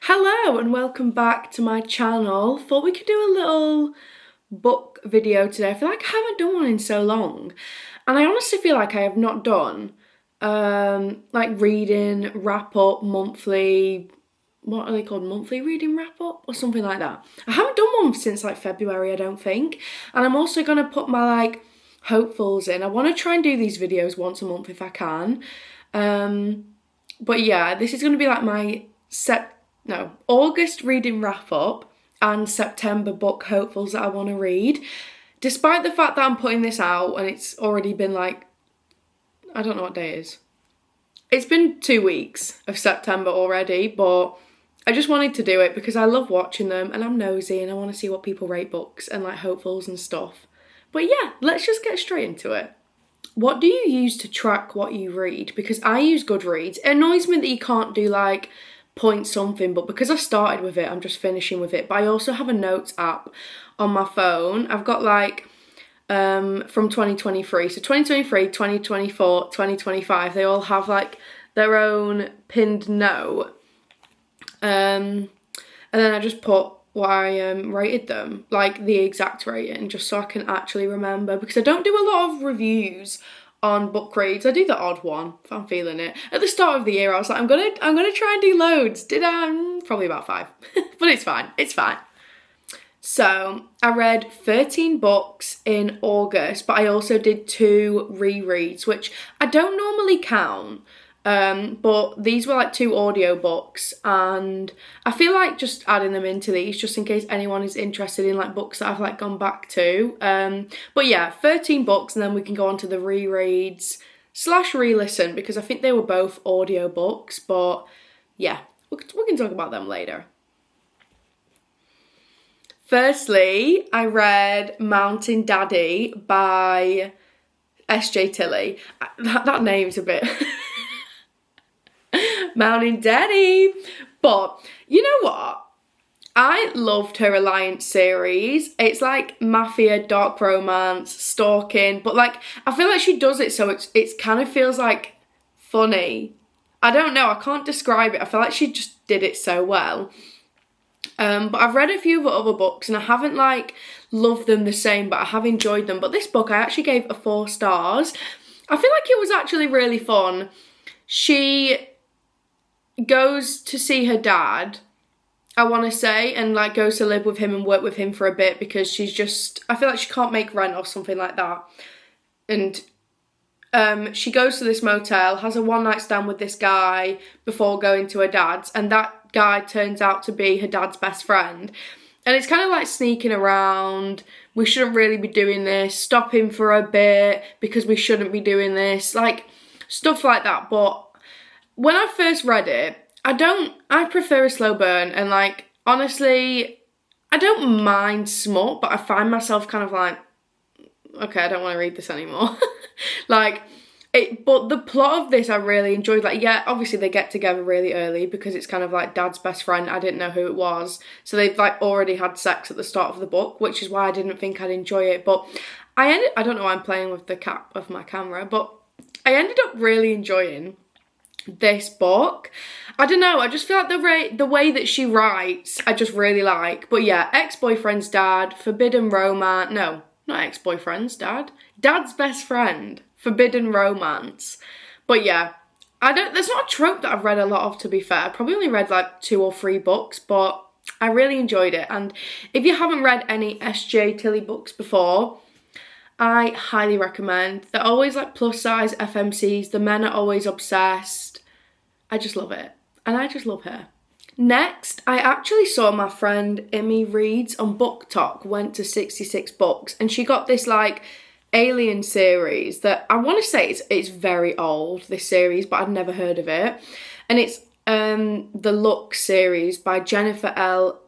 Hello and welcome back to my channel. Thought we could do a little book video today. I feel like I haven't done one in so long, and I honestly feel like I have not done like reading wrap up monthly, what are they called, monthly reading wrap up or something like that. I haven't done one since like February, I don't think. And I'm also going to put my like hopefuls in. I want to try and do these videos once a month if I can. But yeah, this is going to be like my August reading wrap up and September book hopefuls that I want to read. Despite the fact that I'm putting this out and it's already been like, I don't know what day it is. It's been 2 weeks of September already, but I just wanted to do it because I love watching them and I'm nosy and I want to see what people rate books and like hopefuls and stuff. But yeah, let's just get straight into it. What do you use to track what you read? Because I use Goodreads. It annoys me that you can't do like point something, but because I started with it, I'm just finishing with it. But I also have a notes app on my phone. I've got like from 2023. So 2023, 2024, 2025, they all have like their own pinned note. And then I just put what I rated them, like the exact rating, just so I can actually remember, because I don't do a lot of reviews on book reads. I do the odd one if I'm feeling it. At the start of the year I was like, I'm gonna try and do loads. Did I? Probably about 5. But it's fine. So I read 13 books in August, but I also did 2 rereads, which I don't normally count. But these were like 2 audiobooks, and I feel like just adding them into these just in case anyone is interested in like books that I've like gone back to. But yeah, 13 books, and then we can go on to the rereads / re-listen, because I think they were both audiobooks, but yeah, we can talk about them later. Firstly, I read Mountain Daddy by S.J. Tilley. That name's a bit... Mountain Daddy. But you know what? I loved her Alliance series. It's like mafia, dark romance, stalking, but like I feel like she does it so it's kind of feels like funny. I don't know, I can't describe it. I feel like she just did it so well. But I've read a few of her other books and I haven't like loved them the same, but I have enjoyed them. But this book I actually gave a 4 stars. I feel like it was actually really fun. She goes to see her dad, I want to say, and like goes to live with him and work with him for a bit because she's just, I feel like she can't make rent or something like that. And she goes to this motel, has a one night stand with this guy before going to her dad's, and that guy turns out to be her dad's best friend. And it's kind of like sneaking around, we shouldn't really be doing this, stop him for a bit because we shouldn't be doing this, like stuff like that. But when I first read it, I prefer a slow burn, and like, honestly, I don't mind smut, but I find myself kind of like, okay, I don't want to read this anymore. But the plot of this I really enjoyed. Like, yeah, obviously they get together really early because it's kind of like dad's best friend. I didn't know who it was. So they've like already had sex at the start of the book, which is why I didn't think I'd enjoy it. But I don't know why I'm playing with the cap of my camera, but I ended up really enjoying this book. I don't know, I just feel like the way that she writes I just really like. But yeah, ex-boyfriend's dad, forbidden romance, no, not ex-boyfriend's dad's best friend, forbidden romance. But yeah, there's not a trope that I've read a lot of, to be fair. I probably only read like 2 or 3 books, but I really enjoyed it. And if you haven't read any S.J. Tilley books before, I highly recommend. They're always like plus size FMCs. The men are always obsessed. I just love it. And I just love her. Next, I actually saw my friend Emmy Reads on BookTok went to 66 Books, and she got this like Alien series that I want to say it's very old, this series, but I'd never heard of it. And it's the Look series by Jennifer L.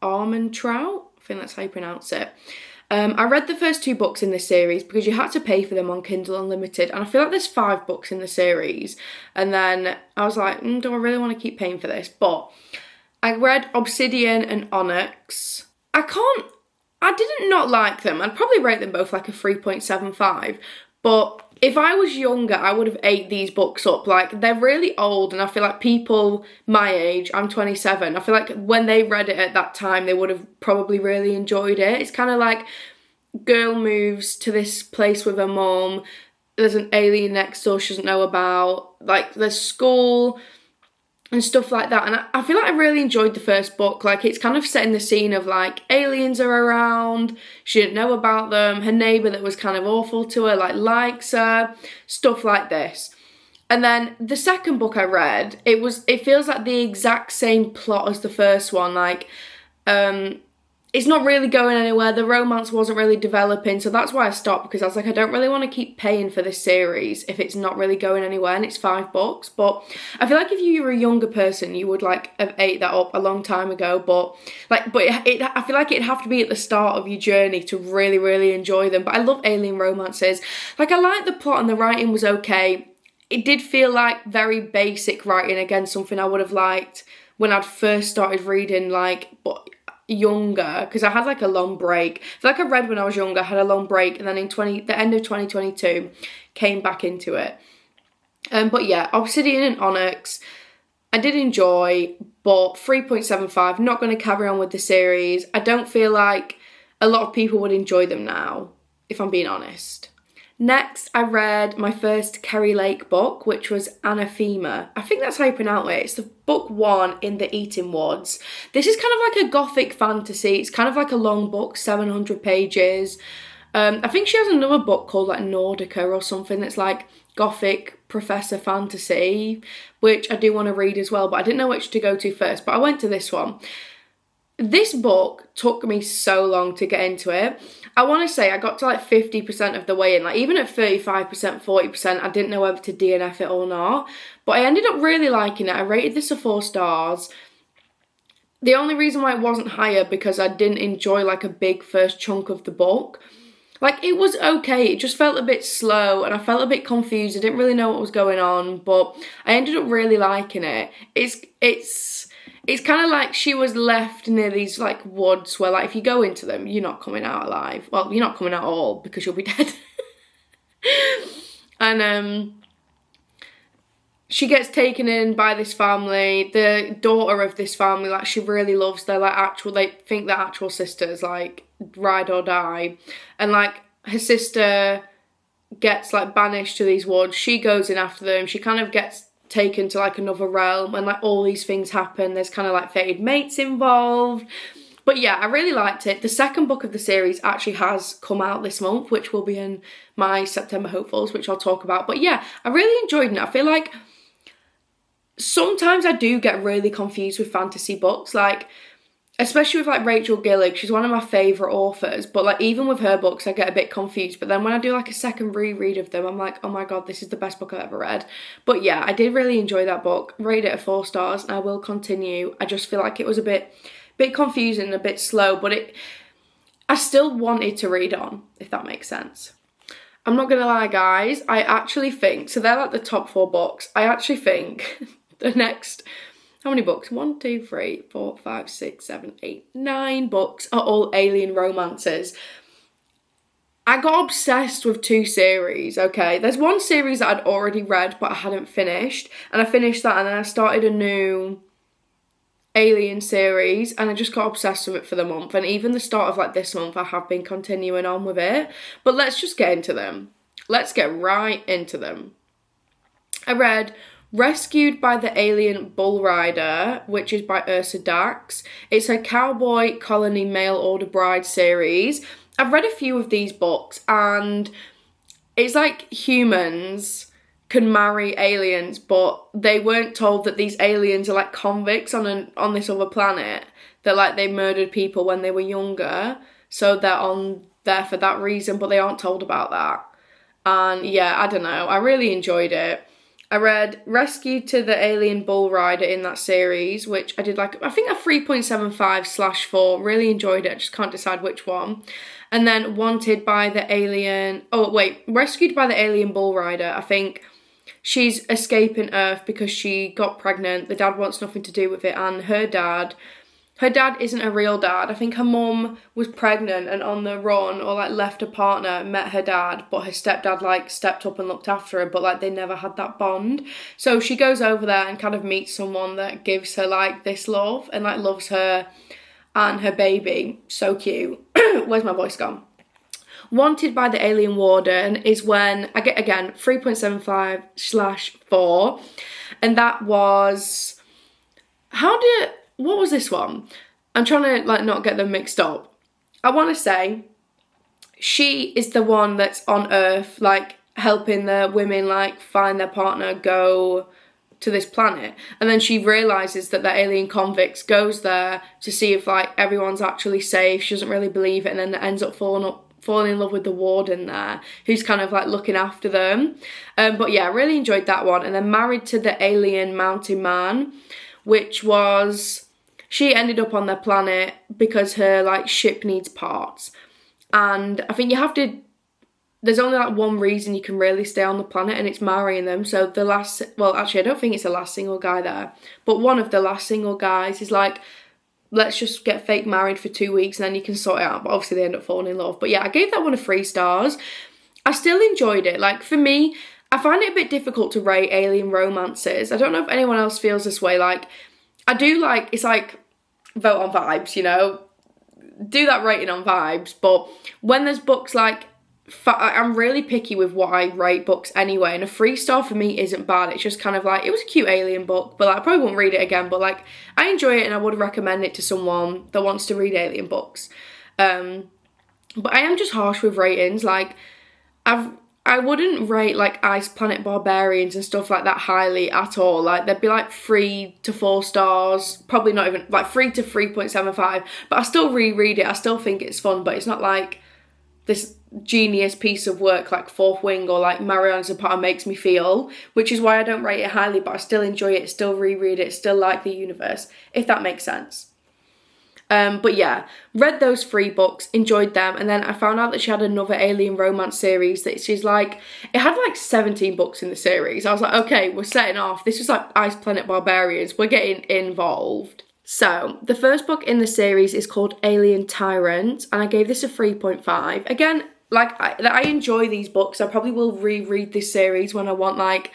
Armentrout. I think that's how you pronounce it. I read the first 2 books in this series because you had to pay for them on Kindle Unlimited, and I feel like there's 5 books in the series, and then I was like, do I really want to keep paying for this? But I read Obsidian and Onyx. I didn't not like them. I'd probably rate them both like a 3.75, but if I was younger, I would have ate these books up. Like, they're really old, and I feel like people my age, I'm 27, I feel like when they read it at that time, they would have probably really enjoyed it. It's kind of like, girl moves to this place with her mum, there's an alien next door she doesn't know about, like, there's school and stuff like that. And I feel like I really enjoyed the first book. Like, it's kind of setting the scene of, like, aliens are around, she didn't know about them, her neighbour that was kind of awful to her, like, likes her, stuff like this. And then the second book I read, it feels like the exact same plot as the first one. Like, it's not really going anywhere, the romance wasn't really developing, so that's why I stopped, because I was like, I don't really want to keep paying for this series if it's not really going anywhere, and it's 5 books. But I feel like if you were a younger person, you would, like, have ate that up a long time ago, but I feel like it'd have to be at the start of your journey to really, really enjoy them. But I love alien romances. Like, I liked the plot and the writing was okay. It did feel like very basic writing, again, something I would have liked when I'd first started reading, like, but younger, because I had, like, a long break. I feel like I read when I was younger, had a long break, and then in the end of 2022 came back into it. But yeah, Obsidian and Onyx I did enjoy, but 3.75, not going to carry on with the series. I don't feel like a lot of people would enjoy them now, if I'm being honest. Next, I read my first Kerry Lake book, which was Anathema. I think that's how you pronounce it. It's the book 1 in the Eating Woods. This is kind of like a gothic fantasy. It's kind of like a long book, 700 pages. I think she has another book called like Nordica or something that's like gothic professor fantasy, which I do want to read as well, but I didn't know which to go to first, but I went to this one. This book took me so long to get into it. I want to say I got to like 50% of the way in, like even at 35%, 40%, I didn't know whether to DNF it or not, but I ended up really liking it. I rated this a 4 stars. The only reason why it wasn't higher because I didn't enjoy like a big first chunk of the book. Like, it was okay, it just felt a bit slow and I felt a bit confused. I didn't really know what was going on, but I ended up really liking it. It's kind of like she was left near these like woods where like if you go into them, you're not coming out alive. Well, you're not coming out at all because you'll be dead. And she gets taken in by this family. The daughter of this family, like, she really loves, they think they're actual sisters, like ride or die. And like her sister gets like banished to these woods. She goes in after them. She kind of gets taken to like another realm and like all these things happen. There's kind of like fated mates involved. But yeah, I really liked it. The second book of the series actually has come out this month, which will be in my September hopefuls, which I'll talk about. But yeah, I really enjoyed it. I feel like sometimes I do get really confused with fantasy books, like especially with like Rachel Gillig. She's one of my favourite authors, but like even with her books I get a bit confused, but then when I do like a second reread of them, I'm like, oh my god, this is the best book I've ever read. But yeah, I did really enjoy that book, rated it a 4 stars, and I will continue. I just feel like it was a bit confusing, a bit slow, but I still wanted to read on, if that makes sense. I'm not gonna lie guys, I actually think, so they're like the top 4 books, I actually think the next, how many books? 1, 2, 3, 4, 5, 6, 7, 8, 9 books are all alien romances. I got obsessed with 2 series, okay? There's one series that I'd already read but I hadn't finished, and I finished that and then I started a new alien series and I just got obsessed with it for the month, and even the start of like this month I have been continuing on with it. But let's just get into them. Let's get right into them. I read Rescued by the Alien Bull Rider, which is by Ursa Dax. It's a cowboy colony mail order bride series. I've read a few of these books and it's like humans can marry aliens, but they weren't told that these aliens are like convicts on this other planet, that like they murdered people when they were younger, so they're on there for that reason, but they aren't told about that. And yeah, I don't know, I really enjoyed it. I read Rescued to the Alien Bull Rider in that series, which I did like, I think a 3.75/4. Really enjoyed it, I just can't decide which one. And then Rescued by the Alien Bull Rider. I think she's escaping Earth because she got pregnant. The dad wants nothing to do with it, and her dad her dad isn't a real dad. I think her mum was pregnant and on the run, or like left a partner, met her dad, but her stepdad like stepped up and looked after her, but like they never had that bond. So she goes over there and kind of meets someone that gives her like this love and like loves her and her baby. So cute. Where's my voice gone? Wanted by the Alien Warden is when I get, again, 3.75/4, and that was, what was this one? I'm trying to like not get them mixed up. I want to say she is the one that's on Earth, like helping the women like find their partner, go to this planet, and then she realizes that the alien convicts, goes there to see if like everyone's actually safe. She doesn't really believe it, and then ends up falling in love with the warden there, who's kind of like looking after them. But yeah, I really enjoyed that one. And then Married to the Alien Mountain Man, which was, she ended up on their planet because her like ship needs parts, and I think there's only like one reason you can really stay on the planet, and it's marrying them. So the last, well actually I don't think it's the last single guy there, but one of the last single guys is like, let's just get fake married for 2 weeks and then you can sort it out. But obviously they end up falling in love. But yeah, I gave that one a 3 stars. I still enjoyed it. Like for me, I find it a bit difficult to rate alien romances. I don't know if anyone else feels this way. Like I do, like, it's like vote on vibes, you know, do that rating on vibes. But when there's books like, I'm really picky with what I rate books anyway, and a 3 star for me isn't bad. It's just kind of like, it was a cute alien book, but like, I probably won't read it again, but like I enjoy it and I would recommend it to someone that wants to read alien books. But I am just harsh with ratings. Like I wouldn't rate like Ice Planet Barbarians and stuff like that highly at all. Like they'd be like 3 to 4 stars, probably not even like 3 to 3.75, but I still reread it. I still think it's fun, but it's not like this genius piece of work like Fourth Wing or like Marianne Zapata makes me feel, which is why I don't rate it highly, but I still enjoy it, still reread it, still like the universe, if that makes sense. But yeah, read those 3 books, enjoyed them, and then I found out that she had another alien romance series that she's like, it had like 17 books in the series. I was like, okay, we're setting off. This was like Ice Planet Barbarians, we're getting involved. So, the first book in the series is called Alien Tyrant, and I gave this a 3.5. Again, like, I enjoy these books. I probably will reread this series when I want, like,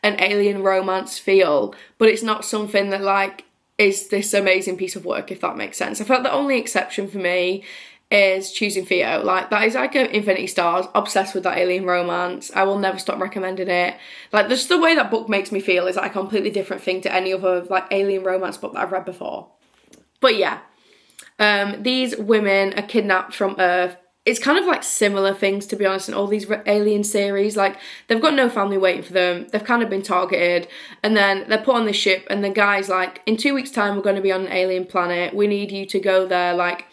an alien romance feel, but it's not something that, like, is this amazing piece of work, if that makes sense. I felt the only exception for me is Choosing Theo. Like, that is like an Infinity Stars, obsessed with that alien romance. I will never stop recommending it. Like, just the way that book makes me feel is like a completely different thing to any other like alien romance book that I've read before. But yeah, these women are kidnapped from Earth. It's kind of like similar things, to be honest, in all these alien series. Like, they've got no family waiting for them. They've kind of been targeted, and then they're put on this ship, and the guy's like, in 2 weeks' time, we're going to be on an alien planet. We need you to go there, like,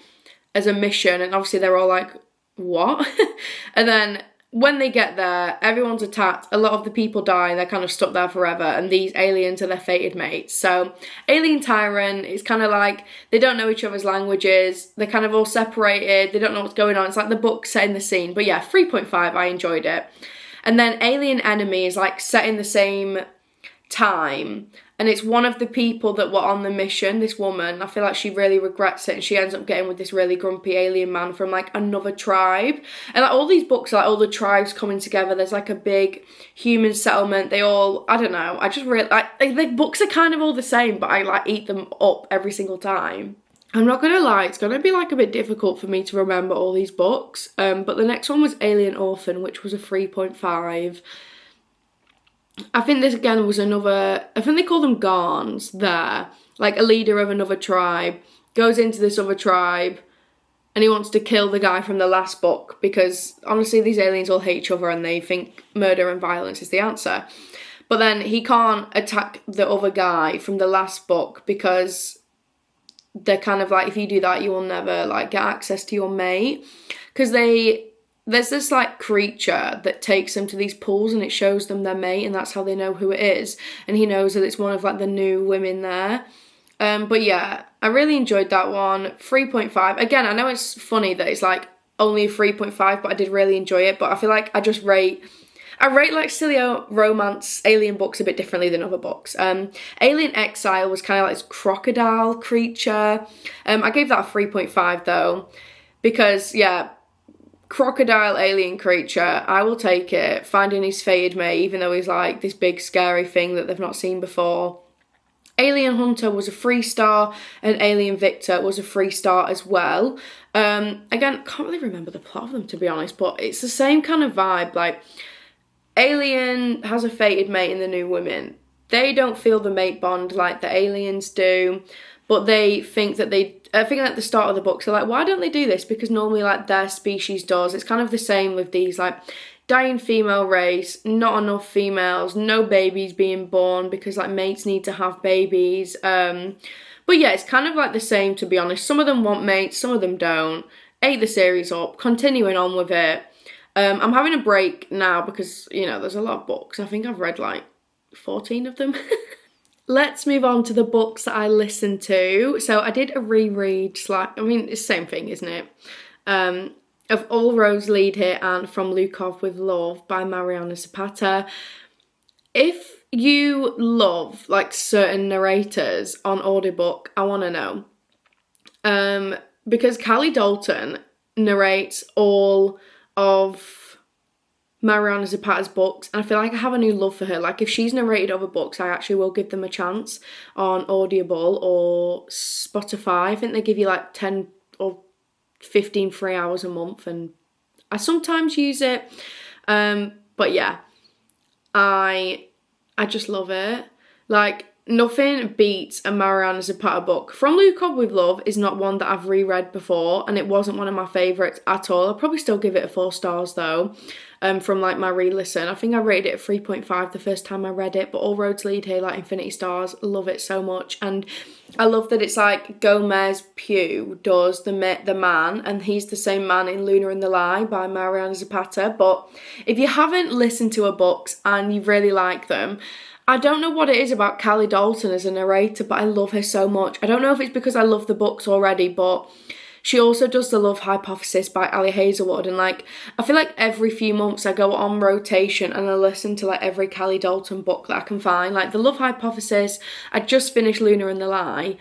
as a mission. And obviously they're all like, what? And then when they get there, everyone's attacked. A lot of the people die, and they're kind of stuck there forever, and these aliens are their fated mates. So Alien Tyrant is kind of like, they don't know each other's languages, they're kind of all separated, they don't know what's going on. It's like the book set in the scene. But yeah, 3.5, I enjoyed it. And then Alien Enemy is like set in the same time, and it's one of the people that were on the mission, this woman. I feel like she really regrets it, and she ends up getting with this really grumpy alien man from like another tribe. And like all these books are like all the tribes coming together. There's like a big human settlement. They all, I don't know, I just really like the books are kind of all the same, but I like eat them up every single time. I'm not gonna lie, it's gonna be like a bit difficult for me to remember all these books. But the next one was Alien Orphan, which was a 3.5. I think this again was another, I think they call them Garns there, like a leader of another tribe, goes into this other tribe, and he wants to kill the guy from the last book, because honestly these aliens all hate each other and they think murder and violence is the answer. But then he can't attack the other guy from the last book because they're kind of like, if you do that you will never like get access to your mate, because there's this like creature that takes them to these pools and it shows them their mate, and that's how they know who it is. And he knows that it's one of like the new women there. But yeah, I really enjoyed that one. 3.5. Again, I know it's funny that it's like only a 3.5, but I did really enjoy it. But I feel like I I rate like silly romance alien books a bit differently than other books. Alien Exile was kind of like this crocodile creature. I gave that a 3.5 though, because yeah, crocodile alien creature, I will take it. Finding his fated mate, even though he's like this big scary thing that they've not seen before. Alien Hunter was a 3-star, and Alien Victor was a 3-star as well. Again, can't really remember the plot of them to be honest, but it's the same kind of vibe. Like, Alien has a fated mate in the New Women. They don't feel the mate bond like the aliens do, but they think that I think at the start of the book, they're like, why don't they do this? Because normally like their species does. It's kind of the same with these like dying female race, not enough females, no babies being born because like mates need to have babies. But yeah, it's kind of like the same to be honest. Some of them want mates, some of them don't. Ate the series up, continuing on with it. I'm having a break now because, you know, there's a lot of books. I think I've read like 14 of them. Let's move on to the books that I listened to. So I did a reread, I mean, it's the same thing, isn't it? Of All Roads Lead Here and From Lukov with Love by Mariana Zapata. If you love like certain narrators on audiobook, I want to know. Because Callie Dalton narrates all of Mariana Zapata's books, and I feel like I have a new love for her. Like, if she's narrated other books, I actually will give them a chance on Audible or Spotify. I think they give you like 10 or 15 free hours a month, and I sometimes use it. But yeah, I just love it. Like, nothing beats a Mariana Zapata book. From Lukov with Love is not one that I've reread before, and it wasn't one of my favourites at all. I'll probably still give it a 4 stars though, from like my re-listen. I think I rated it a 3.5 the first time I read it, but All Roads Lead Here, like Infinity Stars, love it so much. And I love that it's like Gomez Pugh does the man, and he's the same man in Luna and the Lie by Mariana Zapata. But if you haven't listened to her books and you really like them, I don't know what it is about Callie Dalton as a narrator, but I love her so much. I don't know if it's because I love the books already, but she also does The Love Hypothesis by Ali Hazelwood, and like, I feel like every few months I go on rotation and I listen to like every Callie Dalton book that I can find. Like The Love Hypothesis, I just finished Luna and the Lie,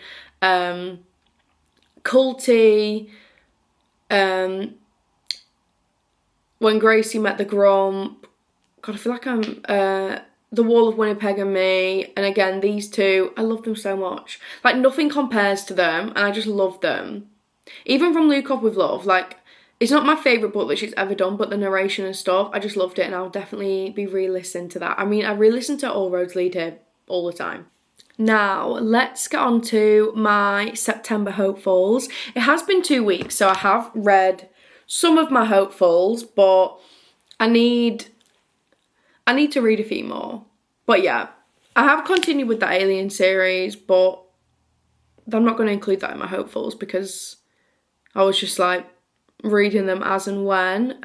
Culty, When Gracie Met the Grump, God, I feel like I'm, The Wall of Winnipeg and Me, and again, these two, I love them so much. Like, nothing compares to them, and I just love them. Even From Lukov with Love, like, it's not my favourite book that she's ever done, but the narration and stuff, I just loved it, and I'll definitely be re-listening to that. I mean, I re-listen to All Roads Lead Here all the time. Now, let's get on to my September hopefuls. It has been 2 weeks, so I have read some of my hopefuls, but I need to read a few more. But yeah, I have continued with the Alien series, but I'm not going to include that in my hopefuls because I was just like reading them as and when.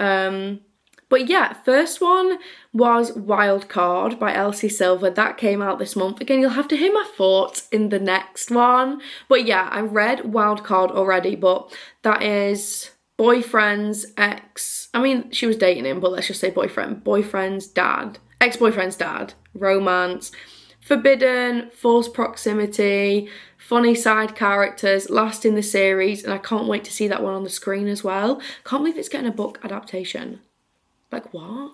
But yeah, first one was Wild Card by Elsie Silver. That came out this month. Again, you'll have to hear my thoughts in the next one. But yeah, I read Wild Card already, but that is boyfriend's ex. I mean, she was dating him, but let's just say boyfriend's dad, ex-boyfriend's dad, romance, forbidden, forced proximity, funny side characters, last in the series, and I can't wait to see that one on the screen as well. Can't believe it's getting a book adaptation. Like, what?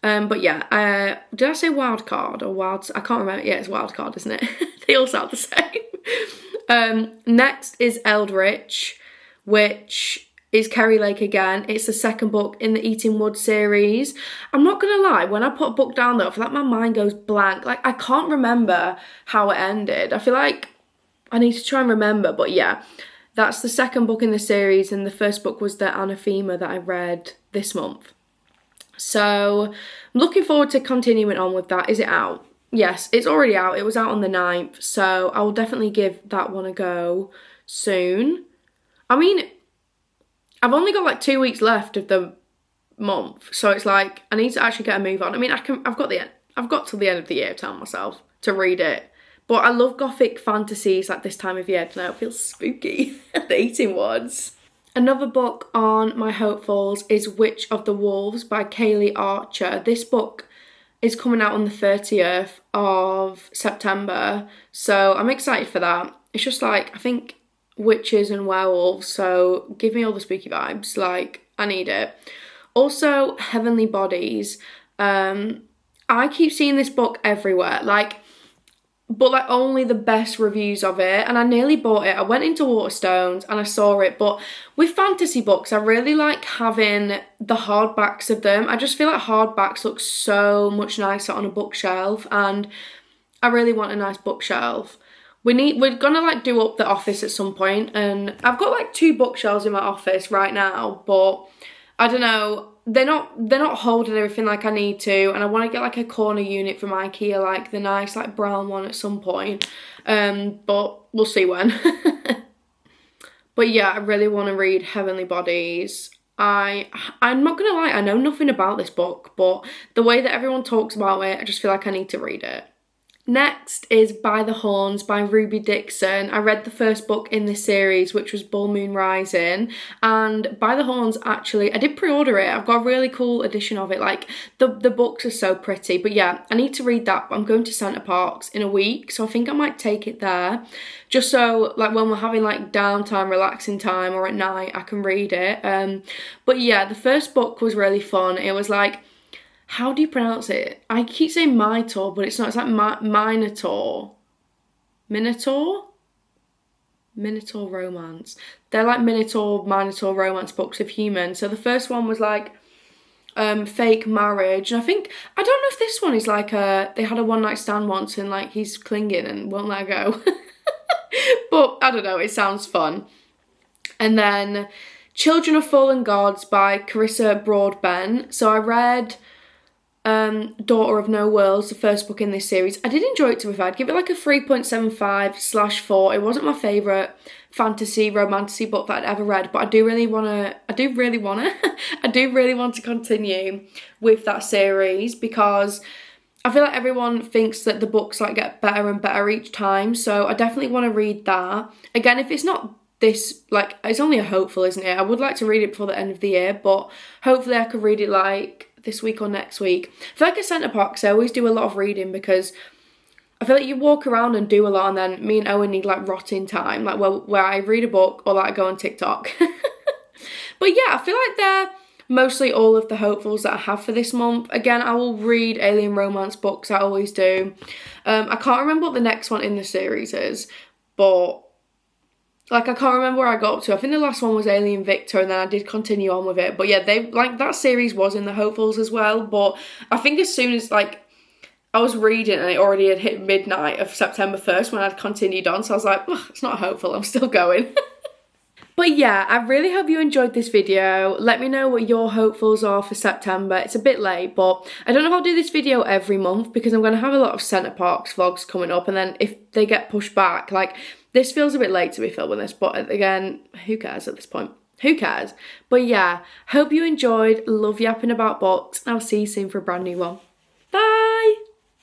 But yeah, did I say Wild Card or Wild? I can't remember. Yeah, it's Wild Card, isn't it? They all sound the same. Next is Eldritch, which is Kerry Lake again. It's the second book in the Eating Wood series. I'm not gonna lie, when I put a book down though, I feel like my mind goes blank. Like, I can't remember how it ended. I feel like I need to try and remember, but yeah, that's the second book in the series, and the first book was the Anathema that I read this month. So I'm looking forward to continuing on with that. Is it out? Yes, it's already out. It was out on the 9th, so I will definitely give that one a go soon. I mean, I've only got like 2 weeks left of the month, so it's like I need to actually get a move on. I mean, I've got till the end of the year, telling myself to read it. But I love gothic fantasies like this time of year. I don't know, it feels spooky. The Eating Woods. Another book on my hopefuls is Witch of the Wolves by Kaylee Archer. This book is coming out on the 30th of September, so I'm excited for that. It's just like, I think witches and werewolves, so give me all the spooky vibes, like, I need it. Also, Heavenly Bodies. I keep seeing this book everywhere, but only the best reviews of it, and I nearly bought it. I went into Waterstones and I saw it, but with fantasy books I really like having the hardbacks of them. I just feel like hardbacks look so much nicer on a bookshelf, and I really want a nice bookshelf. We're gonna do up the office at some point, and I've got 2 bookshelves in my office right now, but I don't know, they're not holding everything like I need to, and I want to get a corner unit from IKEA, the nice brown one at some point, but we'll see when. But yeah, I really want to read Heavenly Bodies. I'm not gonna lie, I know nothing about this book, but the way that everyone talks about it, I just feel like I need to read it. Next is By the Horns by Ruby Dixon. I read the first book in this series, which was Bull Moon Rising, and By the Horns, actually, I did pre-order it. I've got a really cool edition of it. The books are so pretty, but yeah, I need to read that. I'm going to Center Parcs in a week, so I think I might take it there, just so when we're having downtime, relaxing time, or at night, I can read it. But yeah, the first book was really fun. It was how do you pronounce it? I keep saying Minotaur, but it's not. It's Minotaur. Minotaur? Minotaur romance. They're Minotaur romance books of humans. So the first one was fake marriage. And I don't know if this one is they had a one night stand once and he's clinging and won't let go. But I don't know, it sounds fun. And then Children of Fallen Gods by Carissa Broadbent. So I read Daughter of No Worlds, the first book in this series. I did enjoy it, to be fair. I'd give it a 3.75/4. It wasn't my favourite fantasy romantasy book that I'd ever read, but I do really want to continue with that series, because I feel like everyone thinks that the books get better and better each time, so I definitely want to read that. Again, if it's not this, it's only a hopeful, isn't it? I would like to read it before the end of the year, but hopefully I could read it this week or next week. I feel like at Center Parcs I always do a lot of reading, because I feel like you walk around and do a lot, and then me and Owen need rotting time, where I read a book or I go on TikTok. But yeah, I feel like they're mostly all of the hopefuls that I have for this month. Again, I will read alien romance books, I always do. I can't remember what the next one in the series is, but I can't remember where I got up to. I think the last one was Alien Victor, and then I did continue on with it. But yeah, they that series was in the hopefuls as well. But I think as soon as I was reading and it already had hit midnight of September 1st when I'd continued on, so I was like, it's not hopeful, I'm still going. But yeah, I really hope you enjoyed this video. Let me know what your hopefuls are for September. It's a bit late, but I don't know if I'll do this video every month, because I'm going to have a lot of Center Parcs vlogs coming up, and then if they get pushed back, this feels a bit late to be filming this, but again, who cares at this point? Who cares? But yeah, hope you enjoyed. Love yapping about books. I'll see you soon for a brand new one.